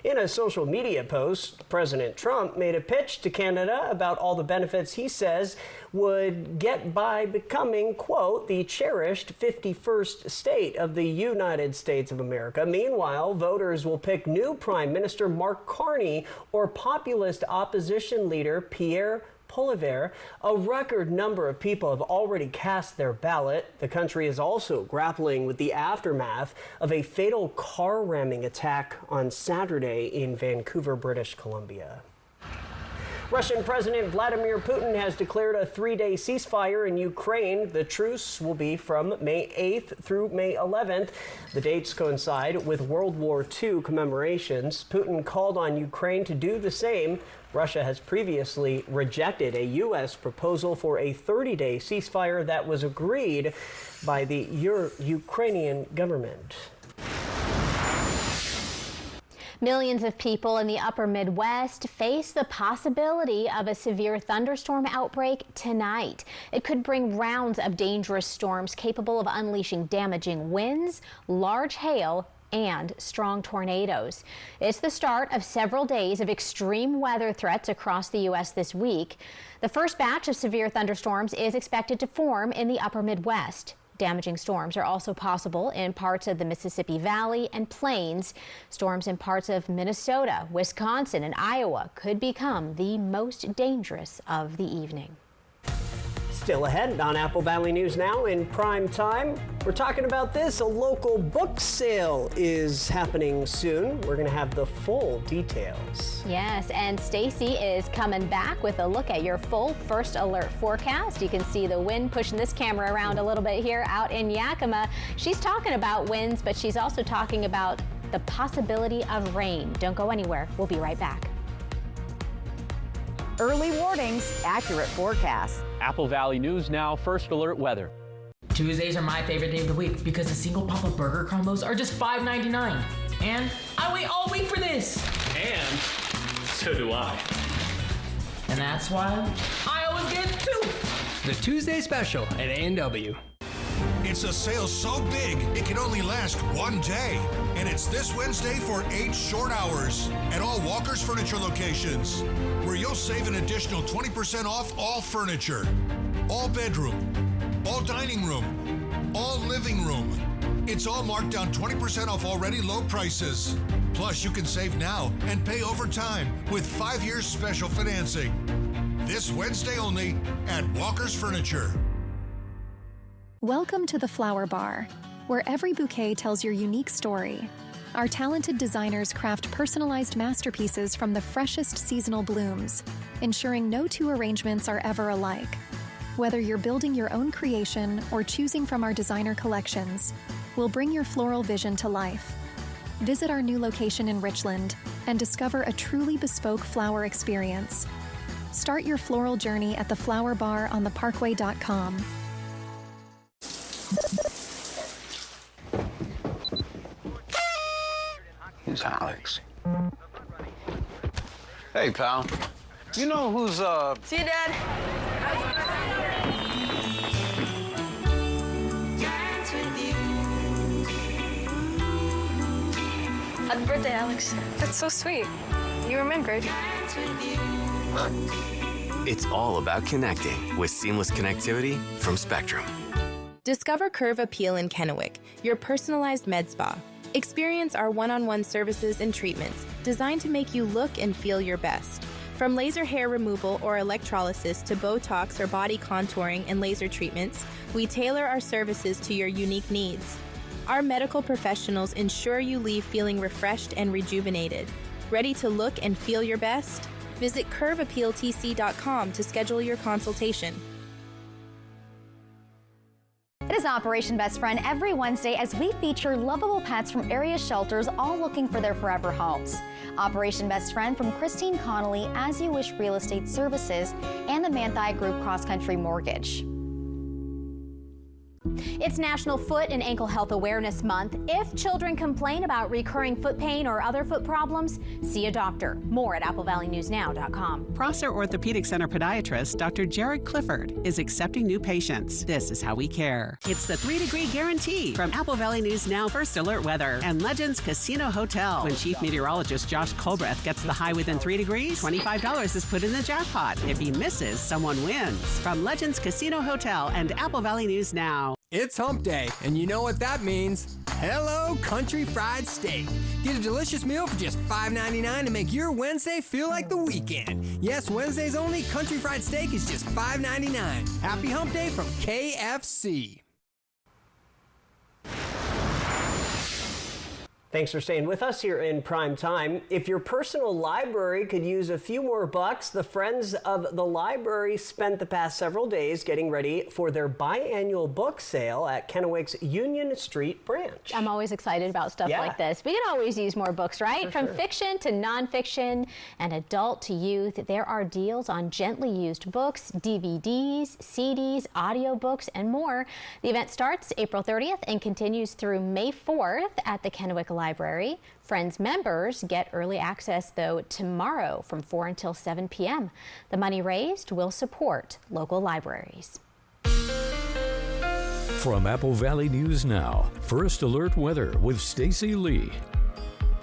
In a social media post, President Trump made a pitch to Canada about all the benefits he says would get by becoming, quote, the cherished 51st state of the United States of America. Meanwhile, voters will pick new Prime Minister Mark Carney or populist opposition leader Pierre Poilievre. A record number of people have already cast their ballot. The country is also grappling with the aftermath of a fatal car ramming attack on Saturday in Vancouver, British Columbia. Russian President Vladimir Putin has declared a 3-day ceasefire in Ukraine. The truce will be from May 8th through May 11th. The dates coincide with World War II commemorations. Putin called on Ukraine to do the same. Russia has previously rejected a U.S. proposal for a 30-day ceasefire that was agreed by the Ukrainian government. Millions of people in the upper Midwest face the possibility of a severe thunderstorm outbreak tonight. It could bring rounds of dangerous storms capable of unleashing damaging winds, large hail, and strong tornadoes. It's the start of several days of extreme weather threats across the U.S. this week. The first batch of severe thunderstorms is expected to form in the upper Midwest. Damaging storms are also possible in parts of the Mississippi Valley and Plains. Storms in parts of Minnesota, Wisconsin, and Iowa could become the most dangerous of the evening. Still ahead on Apple Valley News Now in prime time. We're talking about this. A local book sale is happening soon. We're going to have the full details. Yes, and Stacy is coming back with a look at your full first alert forecast. You can see the wind pushing this camera around a little bit here out in Yakima. She's talking about winds, but she's also talking about the possibility of rain. Don't go anywhere. We'll be right back. Early warnings, accurate forecasts. Apple Valley News Now first alert weather. Tuesdays are my favorite day of the week because the single Papa Burger combos are just $5.99. And I wait all week for this. And so do I. And that's why I always get two. The Tuesday special at A&W. It's a sale so big, it can only last one day. And it's this Wednesday for 8 short hours at all Walker's Furniture locations, where you'll save an additional 20% off all furniture, all bedroom, all dining room, all living room. It's all marked down 20% off already low prices. Plus, you can save now and pay over time with 5 years special financing. This Wednesday only at Walker's Furniture. Welcome to the Flower Bar, where every bouquet tells your unique story. Our talented designers craft personalized masterpieces from the freshest seasonal blooms, ensuring no two arrangements are ever alike. Whether you're building your own creation or choosing from our designer collections, we'll bring your floral vision to life. Visit our new location in Richland and discover a truly bespoke flower experience. Start your floral journey at the Flower Bar on theparkway.com. Who's Alex? Hey, pal. You know who's, See you, Dad. Happy birthday, Alex. That's so sweet. You remembered. It's all about connecting with seamless connectivity from Spectrum. Discover Curve Appeal in Kennewick, your personalized med spa. Experience our one-on-one services and treatments designed to make you look and feel your best. From laser hair removal or electrolysis to Botox or body contouring and laser treatments, we tailor our services to your unique needs. Our medical professionals ensure you leave feeling refreshed and rejuvenated. Ready to look and feel your best? Visit curveappealtc.com to schedule your consultation. It is Operation Best Friend every Wednesday as we feature lovable pets from area shelters all looking for their forever homes. Operation Best Friend from Christine Connolly, As You Wish Real Estate Services, and the Manthai Group Cross Country Mortgage. It's National Foot and Ankle Health Awareness Month. If children complain about recurring foot pain or other foot problems, see a doctor. More at applevalleyNewsNow.com. Prosser Orthopedic Center podiatrist Dr. Jared Clifford is accepting new patients. This is how we care. It's the 3-degree guarantee from Apple Valley News Now First Alert Weather and Legends Casino Hotel. When Chief Meteorologist Josh Colbreth gets the high within 3 degrees, $25 is put in the jackpot. If he misses, someone wins. From Legends Casino Hotel and Apple Valley News Now. It's hump day, and you know what that means. Hello, Country Fried Steak. Get a delicious meal for just $5.99 to make your Wednesday feel like the weekend. Yes, Wednesdays only, Country Fried Steak is just $5.99. Happy hump day from KFC. Thanks for staying with us here in prime time. If your personal library could use a few more bucks, the Friends of the Library spent the past several days getting ready for their biannual book sale at Kennewick's Union Street branch. I'm always excited about stuff like this. We can always use more books, right? From fiction to nonfiction and adult to youth, there are deals on gently used books, DVDs, CDs, audiobooks, and more. The event starts April 30th and continues through May 4th at the Kennewick Library. Friends members get early access, though, tomorrow from 4 until 7 p.m. The money raised will support local libraries. From Apple Valley News Now, First Alert Weather with Stacy Lee.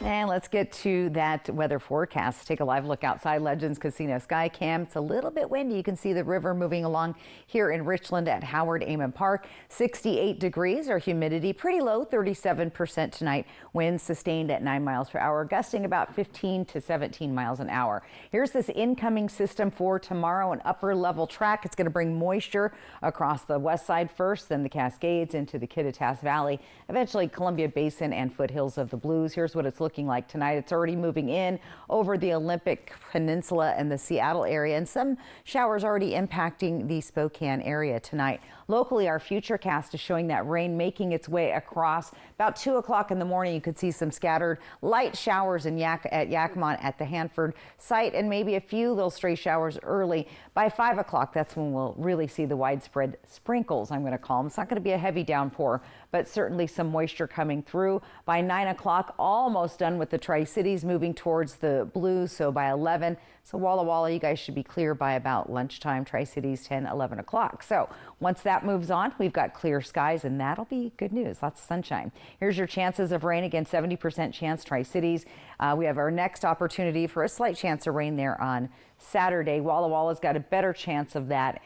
And let's get to that weather forecast. Take a live look outside Legends Casino Sky Cam. It's a little bit windy. You can see the river moving along here in Richland at Howard Amon Park. 68 degrees. Our humidity pretty low, 37% tonight. Winds sustained at 9 miles per hour, gusting about 15 to 17 miles an hour. Here's this incoming system for tomorrow, an upper level track. It's going to bring moisture across the west side first, then the Cascades into the Kittitas Valley, eventually Columbia Basin and foothills of the Blues. Here's what it's looking like tonight. It's already moving in over the Olympic Peninsula and the Seattle area, and some showers already impacting the Spokane area tonight. Locally, our futurecast is showing that rain making its way across. About 2 o'clock in the morning, you could see some scattered light showers at Yakima at the Hanford site, and maybe a few little stray showers early. By 5 o'clock, that's when we'll really see the widespread sprinkles, I'm going to call them. It's not going to be a heavy downpour, but certainly some moisture coming through. By 9 o'clock, almost done with the Tri-Cities, moving towards the Blues. So by 11, so Walla Walla, you guys should be clear by about lunchtime. Tri-Cities 10, 11 o'clock. So once that moves on, we've got clear skies, and that'll be good news. Lots of sunshine. Here's your chances of rain. Again, 70% chance Tri-Cities. We have our next opportunity for a slight chance of rain there on Saturday. Walla Walla's got a better chance of that.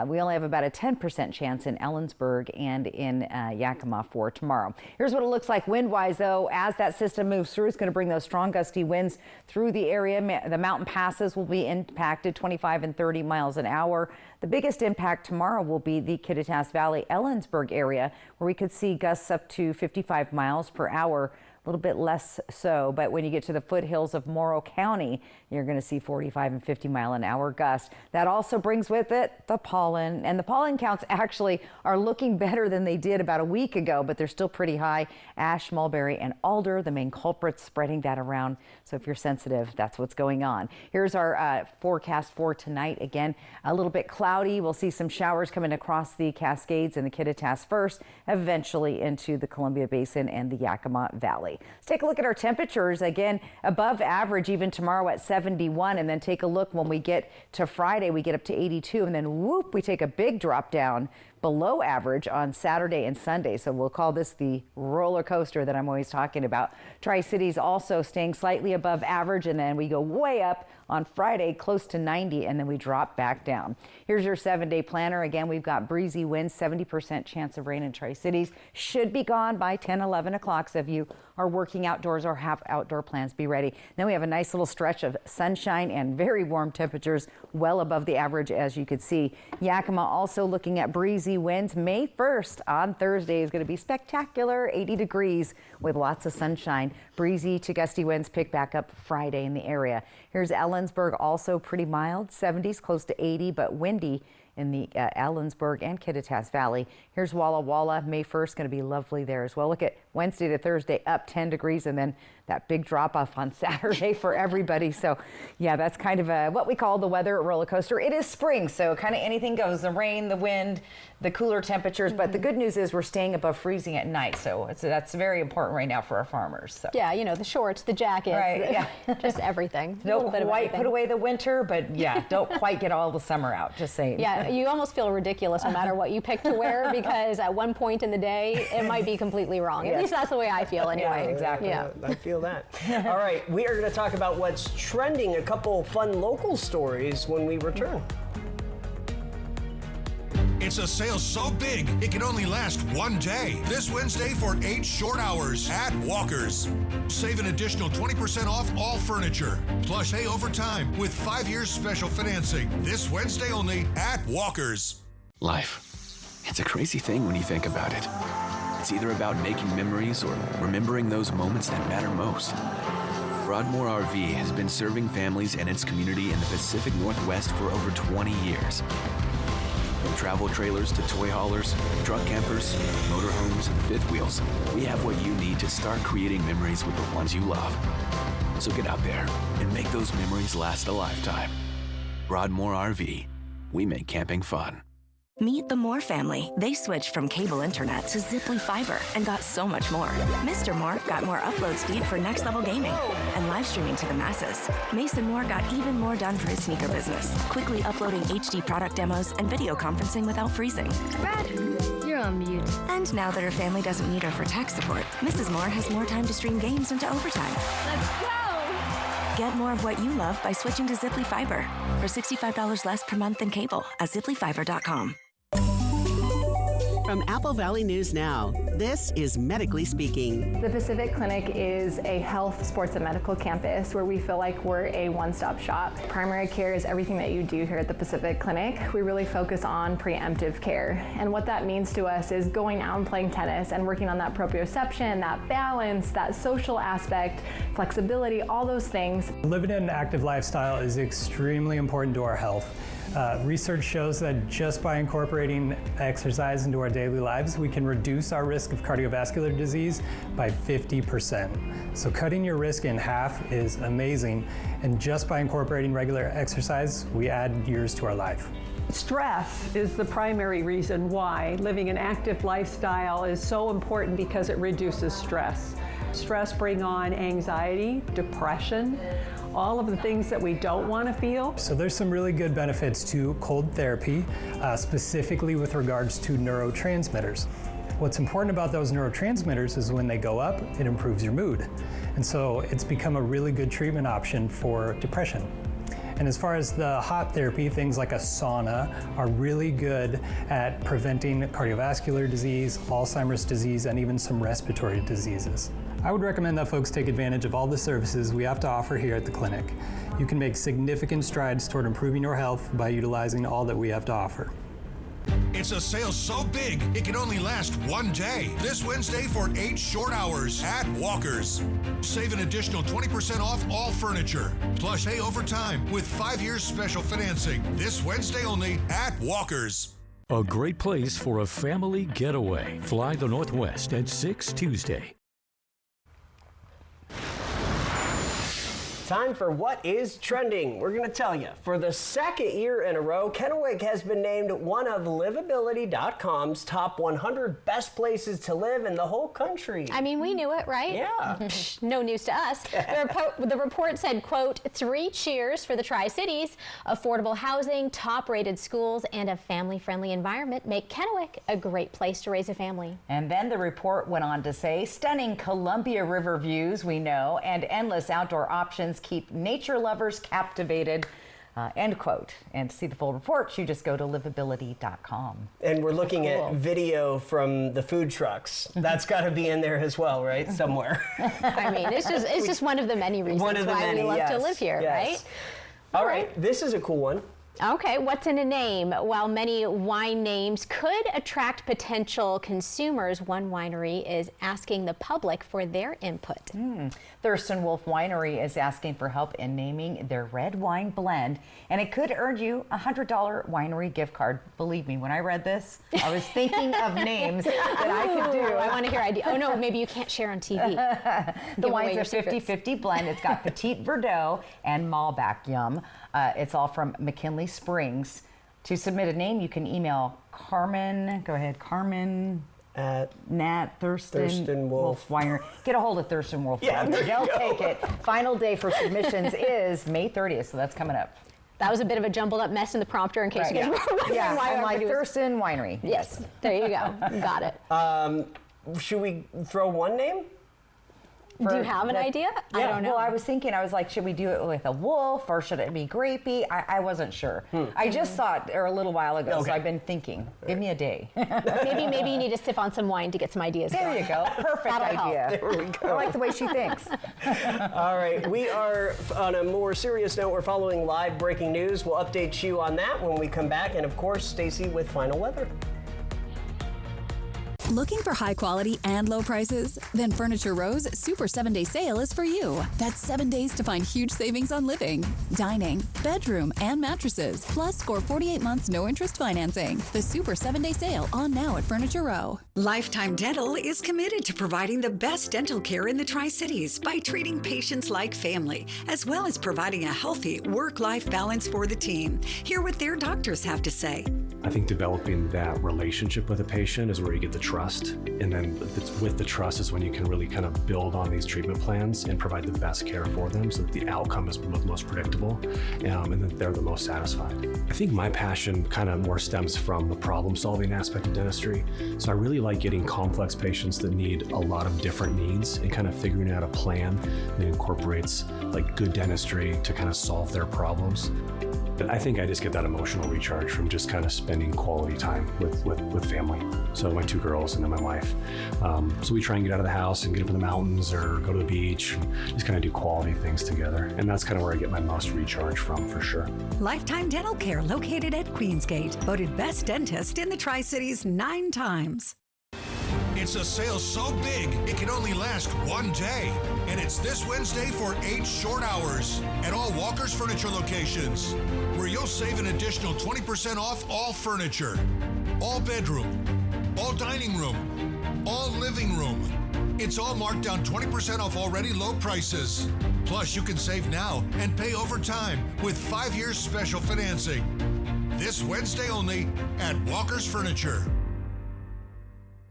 We only have about a 10% chance in Ellensburg and in Yakima for tomorrow. Here's what it looks like wind-wise, though. As that system moves through, it's going to bring those strong gusty winds through the area. The mountain passes will be impacted 25 and 30 miles an hour. The biggest impact tomorrow will be the Kittitas Valley, Ellensburg area, where we could see gusts up to 55 miles per hour. A little bit less so, but when you get to the foothills of Morrow County, you're going to see 45 and 50 mile an hour gusts. That also brings with it the pollen, and the pollen counts actually are looking better than they did about a week ago, but they're still pretty high. Ash, mulberry, and alder, the main culprits, spreading that around. So if you're sensitive, that's what's going on. Here's our forecast for tonight. Again, a little bit cloudy. We'll see some showers coming across the Cascades and the Kittitas first, eventually into the Columbia Basin and the Yakima Valley. Let's take a look at our temperatures. Again, above average even tomorrow at 71, and then take a look when we get to Friday, we get up to 82, and then whoop, we take a big drop down below average on Saturday and Sunday. So we'll call this the roller coaster that I'm always talking about. Tri-Cities also staying slightly above average, and then we go way up on Friday, close to 90, and then we drop back down. Here's your 7-day planner. Again, we've got breezy winds, 70% chance of rain in Tri-Cities. Should be gone by 10, 11 o'clock. So if you are working outdoors or have outdoor plans, be ready. Then we have a nice little stretch of sunshine and very warm temperatures, well above the average, as you could see. Yakima also looking at breezy winds. May 1st on Thursday is going to be spectacular, 80 degrees with lots of sunshine. Breezy to gusty winds pick back up Friday in the area. Here's Ellensburg, also pretty mild, 70s, close to 80, but windy in the Ellensburg and Kittitas Valley. Here's Walla Walla. May 1st going to be lovely there as well. Look at Wednesday to Thursday, up 10 degrees, and then that big drop off on Saturday for everybody. So yeah, that's kind of what we call the weather roller coaster. It is spring, so kind of anything goes, the rain, the wind, the cooler temperatures. But the good news is we're staying above freezing at night. So that's very important right now for our farmers. So. Yeah, you know, the shorts, the jackets, right, just everything. Don't quite put away the winter, but yeah, don't quite get all the summer out, just saying. Yeah, you almost feel ridiculous no matter what you pick to wear, because at one point in the day, it might be completely wrong. Yes. At least that's the way I feel anyway. Yeah, exactly. Yeah, I feel that. All right, we are going to talk about what's trending, a couple fun local stories when we return. It's a sale so big, it can only last one day. This Wednesday for 8 short hours at Walker's. Save an additional 20% off all furniture. Plus, pay over time with 5 years special financing. This Wednesday only at Walker's. Life. It's a crazy thing when you think about it. It's either about making memories or remembering those moments that matter most. Broadmoor RV has been serving families and its community in the Pacific Northwest for over 20 years. From travel trailers to toy haulers, truck campers, motorhomes, and fifth wheels, we have what you need to start creating memories with the ones you love. So get out there and make those memories last a lifetime. Broadmoor RV. We make camping fun. Meet the Moore family. They switched from cable internet to Ziply Fiber and got so much more. Mr. Moore got more upload speed for next level gaming and live streaming to the masses. Mason Moore got even more done for his sneaker business, quickly uploading HD product demos and video conferencing without freezing. Brad, you're on mute. And now that her family doesn't need her for tech support, Mrs. Moore has more time to stream games into overtime. Let's go! Get more of what you love by switching to Ziply Fiber for $65 less per month than cable at ziplyfiber.com. From Apple Valley News Now, this is Medically Speaking. The Pacific Clinic is a health, sports, and medical campus where we feel like we're a one-stop shop. Primary care is everything that you do here at the Pacific Clinic. We really focus on preemptive care. And what that means to us is going out and playing tennis and working on that proprioception, that balance, that social aspect, flexibility, all those things. Living an active lifestyle is extremely important to our health. Research shows that just by incorporating exercise into our daily lives, we can reduce our risk of cardiovascular disease by 50%. So cutting your risk in half is amazing, and just by incorporating regular exercise, we add years to our life. Stress is the primary reason why living an active lifestyle is so important, because it reduces stress. Stress brings on anxiety, depression, all of the things that we don't want to feel. So there's some really good benefits to cold therapy, specifically with regards to neurotransmitters. What's important about those neurotransmitters is when they go up, it improves your mood. And so it's become a really good treatment option for depression. And as far as the hot therapy, things like a sauna are really good at preventing cardiovascular disease, Alzheimer's disease, and even some respiratory diseases. I would recommend that folks take advantage of all the services we have to offer here at the clinic. You can make significant strides toward improving your health by utilizing all that we have to offer. It's a sale so big, it can only last one day. This Wednesday for 8 short hours at Walker's. Save an additional 20% off all furniture. Plus pay over time with 5 years special financing. This Wednesday only at Walker's. A great place for a family getaway. Fly the Northwest at 6 Tuesday. Time for What is Trending. We're going to tell you, for the second year in a row, Kennewick has been named one of Livability.com's top 100 best places to live in the whole country. I mean, we knew it, right? Yeah. No news to us. The report said, quote, 3 cheers for the Tri-Cities. Affordable housing, top-rated schools, and a family-friendly environment make Kennewick a great place to raise a family. And then the report went on to say, stunning Columbia River views, we know, and endless outdoor options keep nature lovers captivated, end quote. And to see the full report, you just go to livability.com. And we're looking at video from the food trucks. That's got to be in there as well, right? Somewhere. I mean, it's just one of the many reasons why we love to live here, right? All right, this is a cool one. Okay, what's in a name? While many wine names could attract potential consumers, one winery is asking the public for their input. Thurston Wolf Winery is asking for help in naming their red wine blend, and it could earn you a $100 winery gift card. Believe me, when I read this, I was thinking of names that I could do. I want to hear ideas. Oh no, maybe you can't share on TV. The wine's a 50-50 blend. It's got Petit Verdot and Malbec Yum. It's all from McKinley Springs. To submit a name, you can email Carmen. Go ahead, Carmen. At Thurston Wolf Winery. Get a hold of Thurston Wolf Winery. They'll take it. Final day for submissions is May 30th, so that's coming up. That was a bit of a jumbled up mess in the prompter in case you guys were wondering why I'm like Thurston Winery. Yes, there you go. Got it. Should we throw one name? Do you have an idea? Yeah, I don't know. Well, I was thinking, I was like, should we do it with a wolf or should it be grapey? I wasn't sure. I just saw it a little while ago, so I've been thinking. Give me a day. maybe you need to sip on some wine to get some ideas There going. you go. Perfect idea. There we go. I like the way she thinks. All right, we are, on a more serious note, we're following live breaking news. We'll update you on that when we come back. And of course, Stacy with final weather. Looking for high quality and low prices? Then Furniture Row's Super 7-Day Sale is for you. That's 7 days to find huge savings on living, dining, bedroom, and mattresses. Plus, score 48 months no interest financing. The Super 7-Day Sale on now at Furniture Row. Lifetime Dental is committed to providing the best dental care in the Tri-Cities by treating patients like family, as well as providing a healthy work-life balance for the team. Hear what their doctors have to say. I think developing that relationship with a patient is where you get the trust. And then with the trust is when you can really kind of build on these treatment plans and provide the best care for them so that the outcome is most predictable and that they're the most satisfied. I think my passion kind of more stems from the problem-solving aspect of dentistry. So I really like getting complex patients that need a lot of different needs and kind of figuring out a plan that incorporates like good dentistry to kind of solve their problems. I think I just get that emotional recharge from just kind of spending quality time with family. So my 2 girls and then my wife. So we try and get out of the house and get up in the mountains or go to the beach and just kind of do quality things together. And that's kind of where I get my most recharge from, for sure. Lifetime Dental Care, located at Queensgate, voted best dentist in the Tri-Cities 9 times. It's a sale so big, it can only last one day. And it's this Wednesday for 8 short hours at all Walker's Furniture locations, where you'll save an additional 20% off all furniture, all bedroom, all dining room, all living room. It's all marked down 20% off already low prices. Plus, you can save now and pay over time with 5 years special financing. This Wednesday only at Walker's Furniture.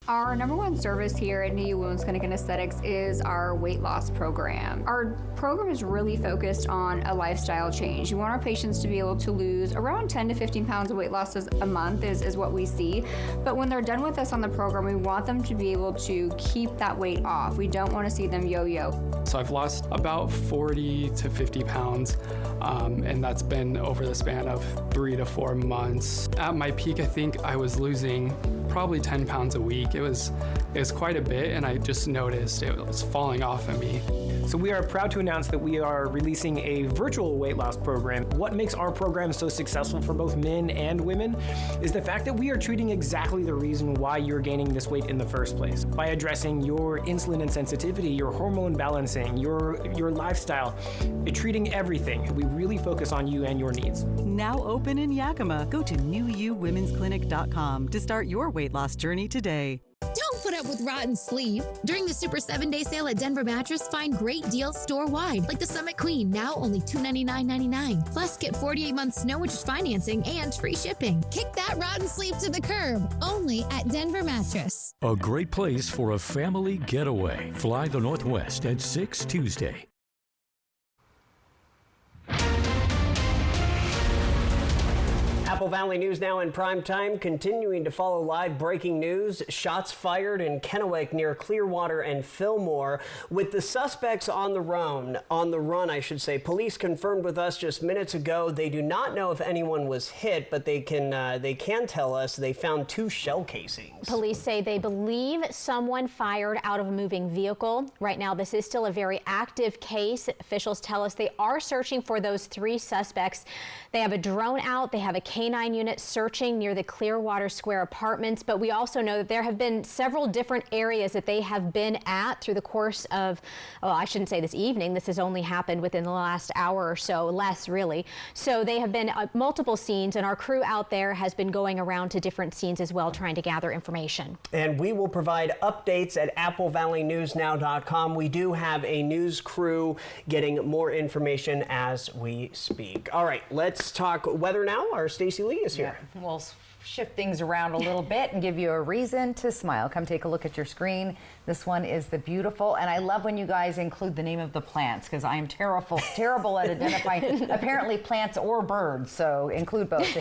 Our number one service here at NEU Wounds Clinic and Aesthetics is our weight loss program. Our program is really focused on a lifestyle change. We want our patients to be able to lose around 10 to 15 pounds of weight loss a month is what we see. But when they're done with us on the program, we want them to be able to keep that weight off. We don't want to see them yo-yo. So I've lost about 40 to 50 pounds, and that's been over the span of 3 to 4 months. At my peak, I think I was losing probably 10 pounds a week. It was quite a bit, and I just noticed it was falling off of me. So we are proud to announce that we are releasing a virtual weight loss program. What makes our program so successful for both men and women is the fact that we are treating exactly the reason why you're gaining this weight in the first place. By addressing your insulin insensitivity, your hormone balancing, your lifestyle, treating everything. We really focus on you and your needs. Now open in Yakima. Go to newuwomensclinic.com to start your weight loss journey today. Don't put up with rotten sleep. During the Super 7-Day Sale at Denver Mattress, find great deals store-wide, like the Summit Queen, now only $299.99. Plus, get 48 months no interest financing and free shipping. Kick that rotten sleep to the curb, only at Denver Mattress. A great place for a family getaway. Fly the Northwest at 6 Tuesday. Apple Valley News now in prime time, continuing to follow live breaking news. Shots fired in Kennewick near Clearwater and Fillmore, with the suspects on the run. Police confirmed with us just minutes ago they do not know if anyone was hit, but they can tell us they found 2 shell casings. Police say they believe someone fired out of a moving vehicle. Right now, this is still a very active case. Officials tell us they are searching for those 3 suspects. They have a drone out. They have a K-9 unit searching near the Clearwater Square apartments, but we also know that there have been several different areas that they have been at through the course of, well, I shouldn't say this evening. This has only happened within the last hour or so, less really. So they have been at multiple scenes, and our crew out there has been going around to different scenes as well, trying to gather information. And we will provide updates at AppleValleyNewsNow.com. We do have a news crew getting more information as we speak. All right, let's talk weather now. Our Stacey Lee is here. Yeah, we'll shift things around a little bit and give you a reason to smile. Come take a look at your screen. This one is the beautiful, and I love when you guys include the name of the plants, because I am terrible at identifying apparently plants or birds, so include both.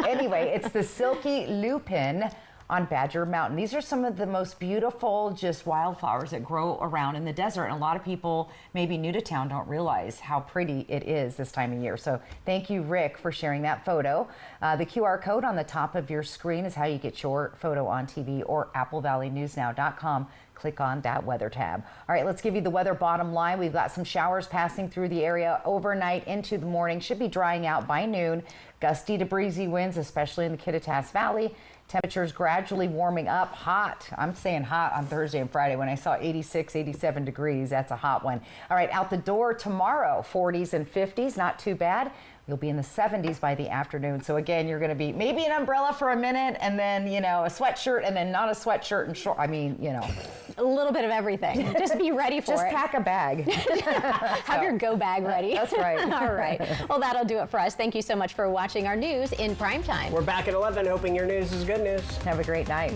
Anyway, it's the silky lupin on Badger Mountain. These are some of the most beautiful just wildflowers that grow around in the desert, and a lot of people maybe new to town don't realize how pretty it is this time of year. So thank you, Rick, for sharing that photo. The QR code on the top of your screen is how you get your photo on TV, or AppleValleyNewsNow.com. Click on that weather tab. All right, let's give you the weather bottom line. We've got some showers passing through the area overnight into the morning. Should be drying out by noon. Gusty to breezy winds, especially in the Kittitas Valley. Temperatures gradually warming up. Hot. I'm saying hot on Thursday and Friday. When I saw 86, 87 degrees, that's a hot one. All right, out the door tomorrow, 40s and 50s, not too bad. You'll be in the 70s by the afternoon. So again, you're going to be maybe an umbrella for a minute, and then, you know, a sweatshirt, and then not a sweatshirt and short. I mean, you know, a little bit of everything. Just be ready for just it. Just pack a bag. Have your go bag ready. That's right. All right. Well, that'll do it for us. Thank you so much for watching our news in Primetime. We're back at 11, hoping your news is good news. Have a great night.